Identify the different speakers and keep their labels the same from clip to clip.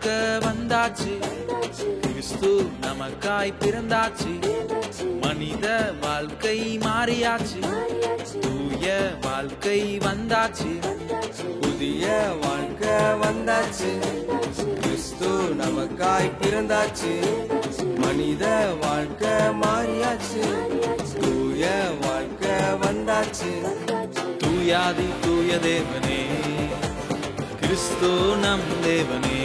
Speaker 1: வாழ்க்கை வந்தாச்சு, கிறிஸ்து நமக்காய் பிறந்தாச்சு, மனித வாழ்க்கை மாறியாச்சு, தூய வாழ்க்கை வந்தாச்சு,
Speaker 2: புதிய வாழ்க்கை வந்தாச்சு, கிறிஸ்து நமக்காய் பிறந்தாச்சு, மனித வாழ்க்கை மாறியாச்சு, தூய வாழ்க்கை வந்தாச்சு.
Speaker 1: தூயாதி தூய தேவனே, கிறிஸ்து நம் தேவனே,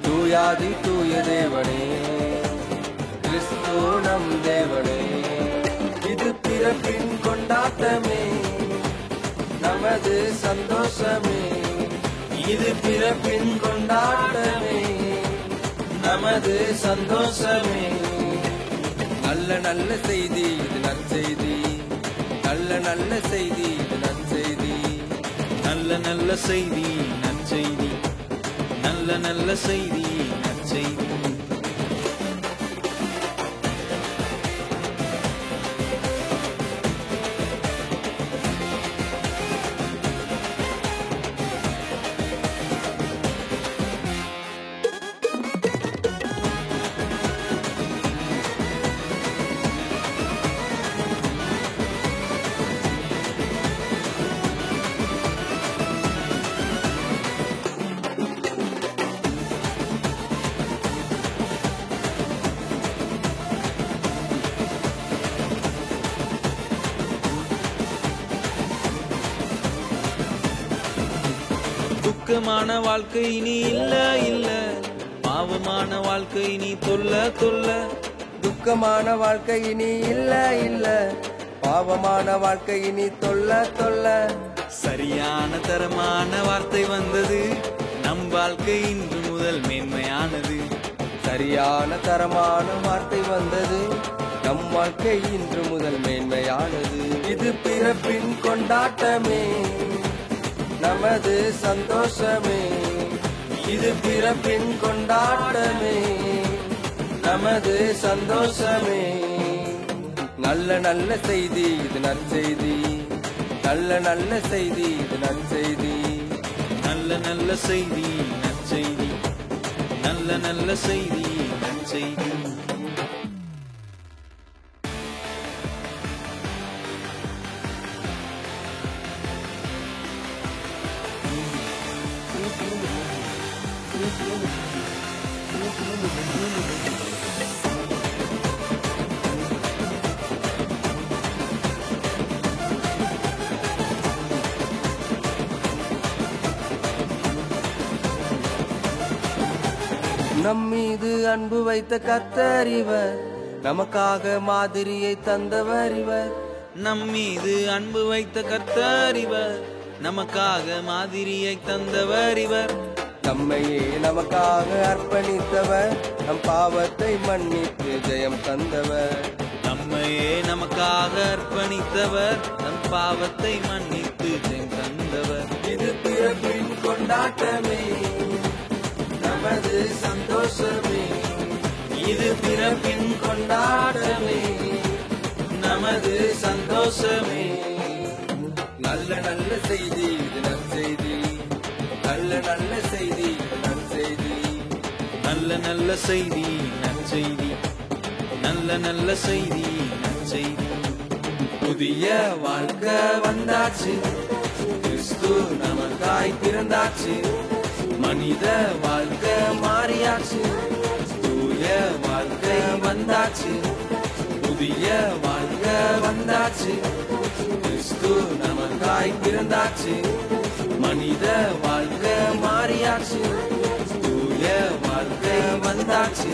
Speaker 2: தூயாதி தூய தேவனே, கிறிஸ்து நம் தேவனே. இது பிறப்பின் கொண்டாட்டமே, நமது சந்தோஷமே. இது பிறப்பின் கொண்டாட்டமே, நமது சந்தோஷமே. நல்ல நல்ல செய்தி இது நற்செய்தி, நல்ல நல்ல செய்தி இது நற்செய்தி,
Speaker 1: நல்ல நல்ல செய்தி நற்செய்தி, நல்ல நல்ல செய்தி நற்செய்தி. துக்கமான வாழ்க்கை இனி இல்ல இல்ல, பாவமான வாழ்க்கை இனி தொல்ல தொல்ல.
Speaker 2: துக்கமான வாழ்க்கை இனி இல்ல இல்ல, பாவமான வாழ்க்கை இனி தொல்ல தொல்ல.
Speaker 1: சரியான தரமான வார்த்தை வந்தது, நம் வாழ்க்கை இன்று முதல் மேன்மையானது.
Speaker 2: சரியான தரமான வார்த்தை வந்தது, நம் வாழ்க்கை இன்று முதல் மேன்மையானது. இது பிறப்பின் கொண்டாட்டமே, நமது சந்தோஷமே. இது பிறப்பின் கொண்டாட்டமே, நமது சந்தோஷமே. நல்ல நல்ல செய்தி இது நற்செய்தி, நல்ல நல்ல செய்தி இது நற்செய்தி,
Speaker 1: நல்ல நல்ல செய்தி நற்செய்தி, நல்ல நல்ல செய்தி நற்செய்தி.
Speaker 2: நம்மீது அன்பு வைத்த கர்த்தர் இவர், நமக்காக மாதிரியை தந்தவர் இவர்.
Speaker 1: நம்மீது அன்பு வைத்த கர்த்தர் இவர், நமக்காக மாதிரியை தந்தவர் இவர்.
Speaker 2: நம்மையே நமக்காக அர்ப்பணித்தவர், நம் பாவத்தை மன்னித்து ஜெயம் தந்தவர்.
Speaker 1: நம்மையே நமக்காக அர்ப்பணித்தவர், நம் பாவத்தை மன்னித்து ஜெயம் தந்தவர்.
Speaker 2: இது பிறப்பின் கொண்டாட்டமே, நமது சந்தோஷமே.
Speaker 1: இது பிறப்பின் கொண்டாட்டமே, நமது சந்தோஷமே.
Speaker 2: நல்ல நல்ல செய்தி இது நற்செய்தி, நல்ல நல்ல செய்தி இது நற்செய்தி,
Speaker 1: நல்ல நல்ல செய்தி நற்செய்தி, நல்ல நல்ல செய்தி நற்செய்தி.
Speaker 2: புதிய வாழ்க்கை வந்தாச்சு, கிறிஸ்து நமக்காய் பிறந்தாச்சு, மனித வாழ்க்கை மாறியாச்சு, தூய வாழ்க்கை வந்தாச்சு, புதிய வாழ்க்கை வந்தாச்சு, கிறிஸ்து நமக்காய் பிறந்தாச்சு, மனித வாழ்க்கை மாறியாச்சு, தூய வாழ்க்கை வந்தாச்சு.